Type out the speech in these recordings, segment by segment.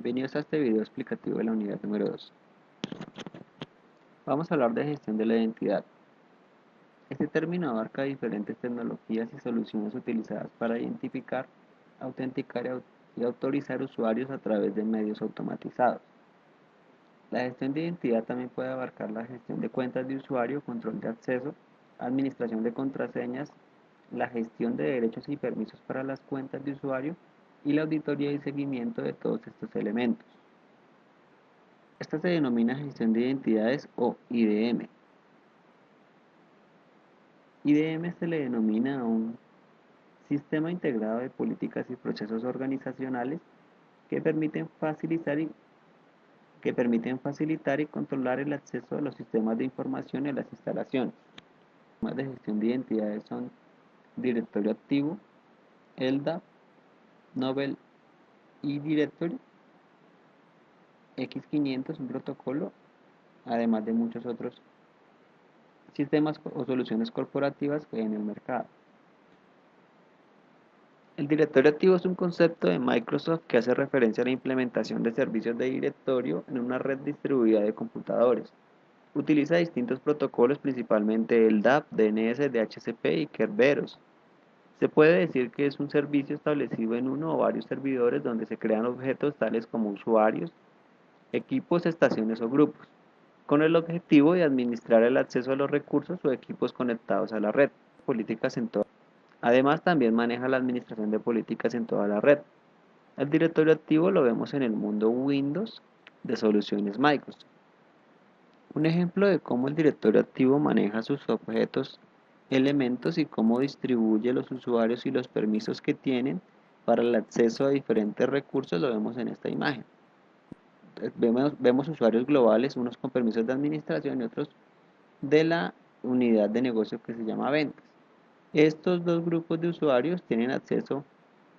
Bienvenidos a este video explicativo de la unidad número 2. Vamos a hablar de gestión de la identidad. Este término abarca diferentes tecnologías y soluciones utilizadas para identificar, autenticar y autorizar usuarios a través de medios automatizados. La gestión de identidad también puede abarcar la gestión de cuentas de usuario, control de acceso, administración de contraseñas, la gestión de derechos y permisos para las cuentas de usuario y la auditoría y seguimiento de todos estos elementos. Esta se denomina gestión de identidades o IDM. IDM se le denomina a un sistema integrado de políticas y procesos organizacionales que permiten facilitar y controlar el acceso a los sistemas de información en las instalaciones. Los sistemas de gestión de identidades son Directorio Activo, LDAP, Novel eDirectory, X500, un protocolo, además de muchos otros sistemas o soluciones corporativas que hay en el mercado. El directorio activo es un concepto de Microsoft que hace referencia a la implementación de servicios de directorio en una red distribuida de computadores. Utiliza distintos protocolos, principalmente el DAP, DNS, DHCP y Kerberos. Se puede decir que es un servicio establecido en uno o varios servidores donde se crean objetos tales como usuarios, equipos, estaciones o grupos, con el objetivo de administrar el acceso a los recursos o equipos conectados a la red. Políticas en toda. Además, también maneja la administración de políticas en toda la red. El directorio activo lo vemos en el mundo Windows de soluciones Microsoft. Un ejemplo de cómo el directorio activo maneja sus objetos, elementos y cómo distribuye los usuarios y los permisos que tienen para el acceso a diferentes recursos lo vemos en esta imagen. Vemos usuarios globales, unos con permisos de administración y otros de la unidad de negocio que se llama ventas. Estos dos grupos de usuarios tienen acceso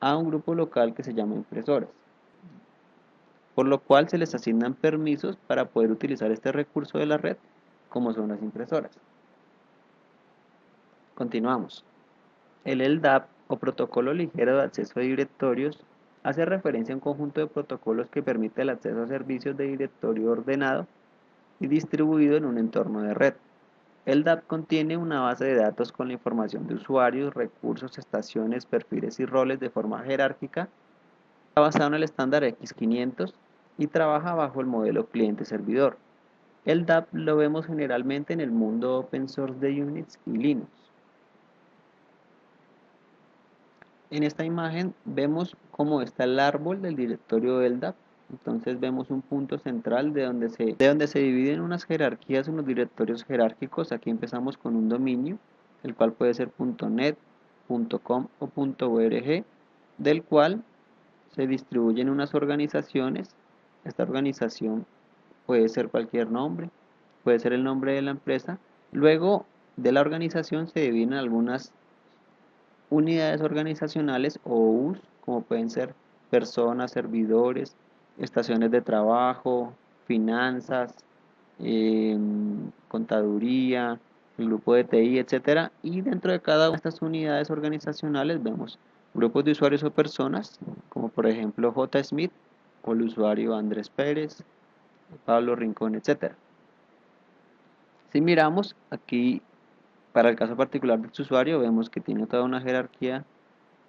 a un grupo local que se llama impresoras, por lo cual se les asignan permisos para poder utilizar este recurso de la red, como son las impresoras. Continuamos. El LDAP, o Protocolo Ligero de Acceso a Directorios, hace referencia a un conjunto de protocolos que permite el acceso a servicios de directorio ordenado y distribuido en un entorno de red. El DAP contiene una base de datos con la información de usuarios, recursos, estaciones, perfiles y roles de forma jerárquica. Está basado en el estándar X500 y trabaja bajo el modelo cliente-servidor. El DAP lo vemos generalmente en el mundo open source de Unix y Linux. En esta imagen vemos cómo está el árbol del directorio LDAP. Entonces vemos un punto central de donde se dividen unas jerarquías, unos directorios jerárquicos. Aquí empezamos con un dominio, el cual puede ser .net, .com o .org, del cual se distribuyen unas organizaciones. Esta organización puede ser cualquier nombre, puede ser el nombre de la empresa. Luego de la organización se dividen algunas unidades organizacionales o US, como pueden ser personas, servidores, estaciones de trabajo, finanzas, contaduría, el grupo de TI, etcétera. Y dentro de cada una de estas unidades organizacionales vemos grupos de usuarios o personas, como por ejemplo J. Smith o el usuario Andrés Pérez, Pablo Rincón, etcétera. Si miramos aquí, para el caso particular de este usuario, vemos que tiene toda una jerarquía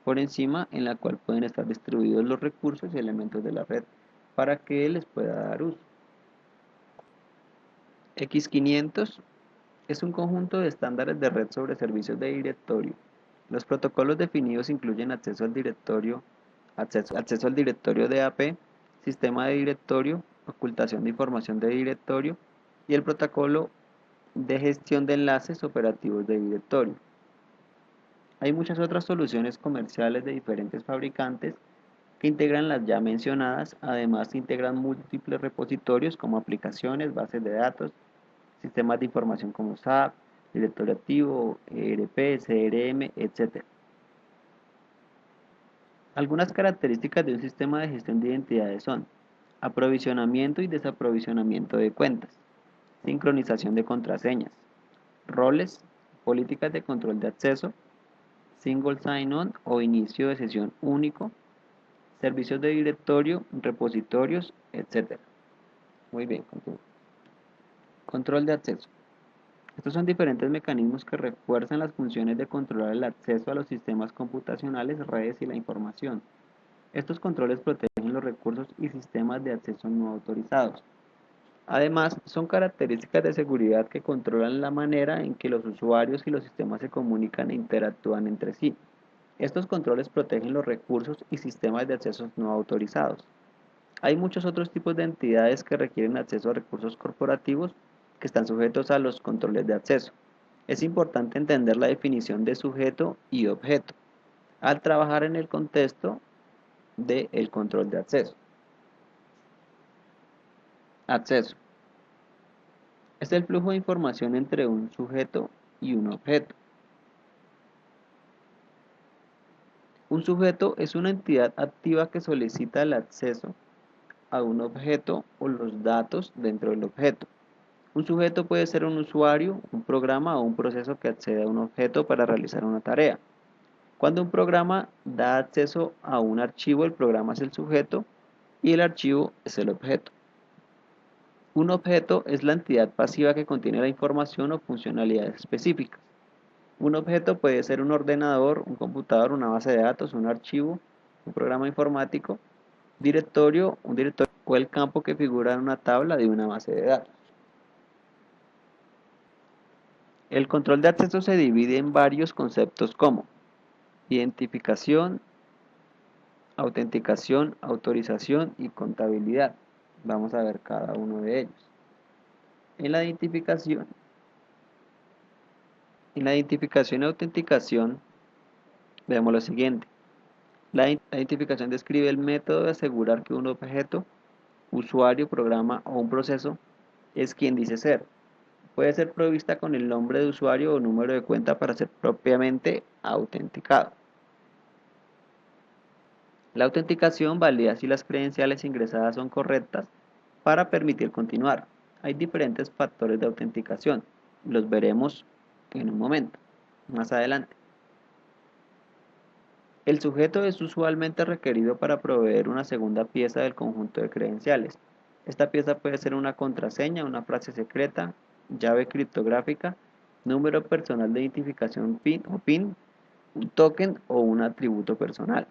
por encima en la cual pueden estar distribuidos los recursos y elementos de la red para que les pueda dar uso. X500 es un conjunto de estándares de red sobre servicios de directorio. Los protocolos definidos incluyen acceso al directorio de AP, sistema de directorio, ocultación de información de directorio y el protocolo de gestión de enlaces operativos de directorio. Hay muchas otras soluciones comerciales de diferentes fabricantes que integran las ya mencionadas. Además integran múltiples repositorios como aplicaciones, bases de datos, sistemas de información como SAP, directorio activo, ERP, CRM, etc. Algunas características de un sistema de gestión de identidades son aprovisionamiento y desaprovisionamiento de cuentas, sincronización de contraseñas, roles, políticas de control de acceso, single sign-on o inicio de sesión único, servicios de directorio, repositorios, etc. Muy bien, continúo. Control de acceso. Estos son diferentes mecanismos que refuerzan las funciones de controlar el acceso a los sistemas computacionales, redes y la información. Estos controles protegen los recursos y sistemas de acceso no autorizados. Además, son características de seguridad que controlan la manera en que los usuarios y los sistemas se comunican e interactúan entre sí. Estos controles protegen los recursos y sistemas de acceso no autorizados. Hay muchos otros tipos de entidades que requieren acceso a recursos corporativos que están sujetos a los controles de acceso. Es importante entender la definición de sujeto y objeto al trabajar en el contexto del control de acceso. Acceso. Es el flujo de información entre un sujeto y un objeto. Un sujeto es una entidad activa que solicita el acceso a un objeto o los datos dentro del objeto. Un sujeto puede ser un usuario, un programa o un proceso que accede a un objeto para realizar una tarea. Cuando un programa da acceso a un archivo, el programa es el sujeto y el archivo es el objeto. Un objeto es la entidad pasiva que contiene la información o funcionalidades específicas. Un objeto puede ser un ordenador, un computador, una base de datos, un archivo, un programa informático, un directorio o el campo que figura en una tabla de una base de datos. El control de acceso se divide en varios conceptos como identificación, autenticación, autorización y contabilidad. Vamos a ver cada uno de ellos. En la identificación, y autenticación vemos lo siguiente. La identificación describe el método de asegurar que un objeto, usuario, programa o un proceso es quien dice ser. Puede ser provista con el nombre de usuario o número de cuenta para ser propiamente autenticado. La autenticación valida si las credenciales ingresadas son correctas para permitir continuar. Hay diferentes factores de autenticación. Los veremos en un momento, más adelante. El sujeto es usualmente requerido para proveer una segunda pieza del conjunto de credenciales. Esta pieza puede ser una contraseña, una frase secreta, llave criptográfica, número personal de identificación PIN, un token o un atributo personal.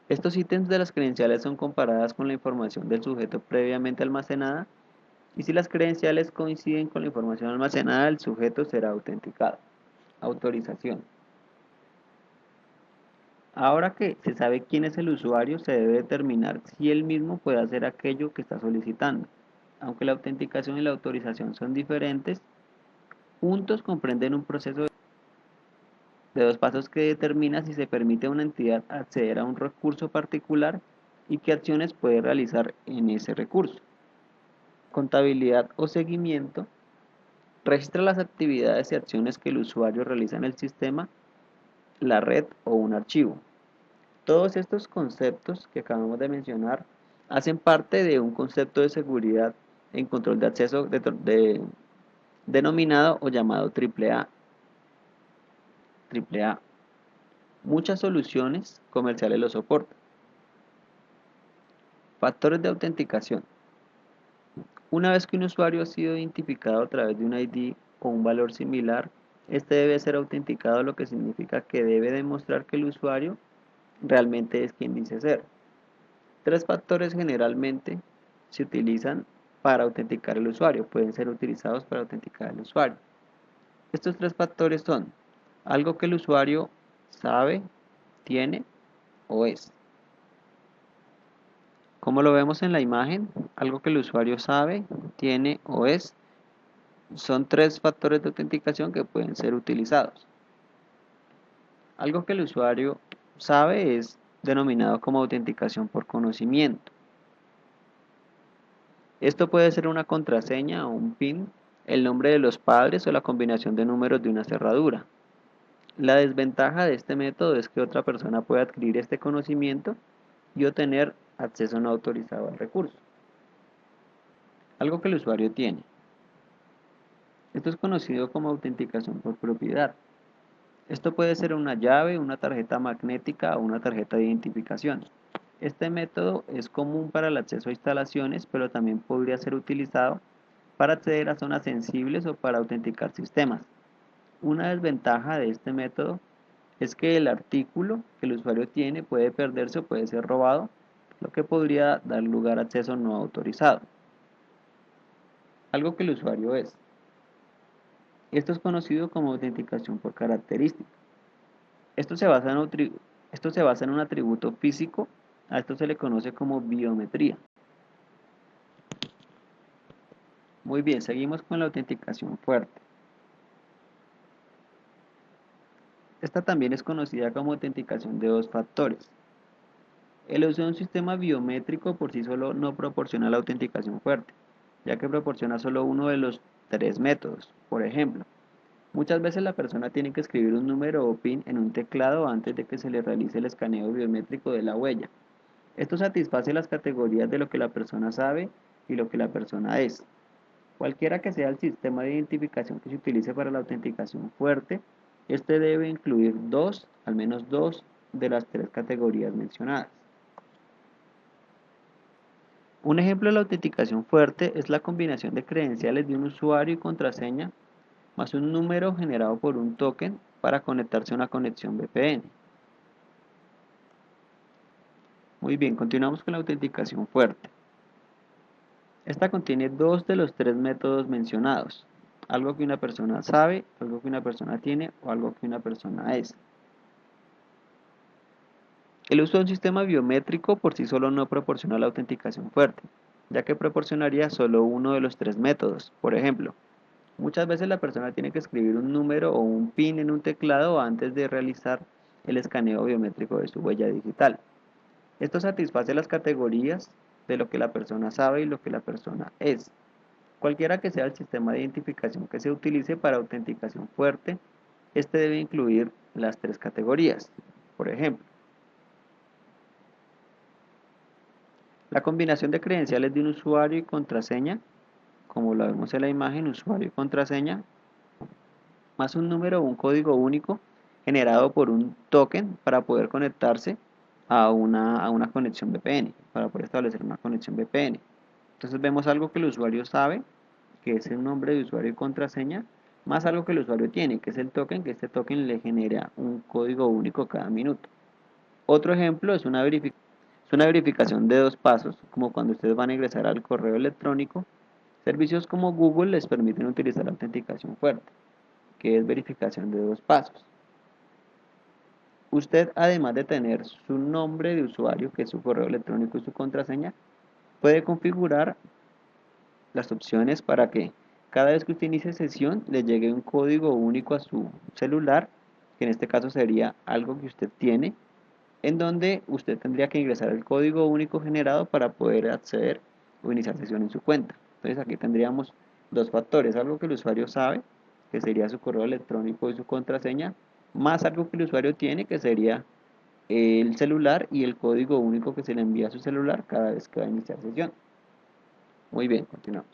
Estos ítems de las credenciales son comparadas con la información del sujeto previamente almacenada y si las credenciales coinciden con la información almacenada, el sujeto será autenticado. Autorización. Ahora que se sabe quién es el usuario, se debe determinar si él mismo puede hacer aquello que está solicitando. Aunque la autenticación y la autorización son diferentes, juntos comprenden un proceso de dos pasos que determina si se permite a una entidad acceder a un recurso particular y qué acciones puede realizar en ese recurso. Contabilidad o seguimiento registra las actividades y acciones que el usuario realiza en el sistema, la red o un archivo. Todos estos conceptos que acabamos de mencionar hacen parte de un concepto de seguridad en control de acceso denominado o llamado AAA. AAA. Muchas soluciones comerciales lo soportan. Factores de autenticación. Una vez que un usuario ha sido identificado a través de un ID o un valor similar, este debe ser autenticado, lo que significa que debe demostrar que el usuario realmente es quien dice ser. Tres factores generalmente se utilizan para autenticar al usuario, pueden ser utilizados para autenticar al usuario. Estos tres factores son algo que el usuario sabe, tiene o es. Como lo vemos en la imagen, algo que el usuario sabe, tiene o es, son tres factores de autenticación que pueden ser utilizados. Algo que el usuario sabe es denominado como autenticación por conocimiento. Esto puede ser una contraseña o un PIN, el nombre de los padres o la combinación de números de una cerradura. La desventaja de este método es que otra persona puede adquirir este conocimiento y obtener acceso no autorizado al recurso. Algo que el usuario tiene. Esto es conocido como autenticación por propiedad. Esto puede ser una llave, una tarjeta magnética o una tarjeta de identificación. Este método es común para el acceso a instalaciones, pero también podría ser utilizado para acceder a zonas sensibles o para autenticar sistemas. Una desventaja de este método es que el artículo que el usuario tiene puede perderse o puede ser robado, lo que podría dar lugar a acceso no autorizado. Algo que el usuario es. Esto es conocido como autenticación por característica. Esto se basa en un atributo físico, a esto se le conoce como biometría. Muy bien, seguimos con la autenticación fuerte. Esta también es conocida como autenticación de dos factores. El uso de un sistema biométrico por sí solo no proporciona la autenticación fuerte, ya que proporciona solo uno de los tres métodos. Por ejemplo, muchas veces la persona tiene que escribir un número o PIN en un teclado antes de que se le realice el escaneo biométrico de la huella. Esto satisface las categorías de lo que la persona sabe y lo que la persona es. Cualquiera que sea el sistema de identificación que se utilice para la autenticación fuerte, este debe incluir al menos dos de las tres categorías mencionadas. Un ejemplo de la autenticación fuerte es la combinación de credenciales de un usuario y contraseña más un número generado por un token para conectarse a una conexión VPN. Muy bien, continuamos con la autenticación fuerte. Esta contiene dos de los tres métodos mencionados, algo que una persona sabe, algo que una persona tiene o algo que una persona es. El uso de un sistema biométrico por sí solo no proporciona la autenticación fuerte, ya que proporcionaría solo uno de los tres métodos. Por ejemplo, muchas veces la persona tiene que escribir un número o un PIN en un teclado antes de realizar el escaneo biométrico de su huella digital. Esto satisface las categorías de lo que la persona sabe y lo que la persona es. Cualquiera que sea el sistema de identificación que se utilice para autenticación fuerte, este debe incluir las tres categorías. Por ejemplo, la combinación de credenciales de un usuario y contraseña, como lo vemos en la imagen, usuario y contraseña, más un número o un código único generado por un token para poder conectarse a una conexión VPN, para poder establecer una conexión VPN. Entonces vemos algo que el usuario sabe, que es el nombre de usuario y contraseña, más algo que el usuario tiene, que es el token, que este token le genera un código único cada minuto. Otro ejemplo es una verificación de dos pasos, como cuando ustedes van a ingresar al correo electrónico. Servicios como Google les permiten utilizar la autenticación fuerte, que es verificación de dos pasos. Usted, además de tener su nombre de usuario, que es su correo electrónico y su contraseña, puede configurar las opciones para que cada vez que usted inicie sesión le llegue un código único a su celular, que en este caso sería algo que usted tiene, en donde usted tendría que ingresar el código único generado para poder acceder o iniciar sesión en su cuenta. Entonces aquí tendríamos dos factores, algo que el usuario sabe, que sería su correo electrónico y su contraseña, más algo que el usuario tiene, que sería el celular y el código único que se le envía a su celular cada vez que va a iniciar sesión. Muy bien, continuamos.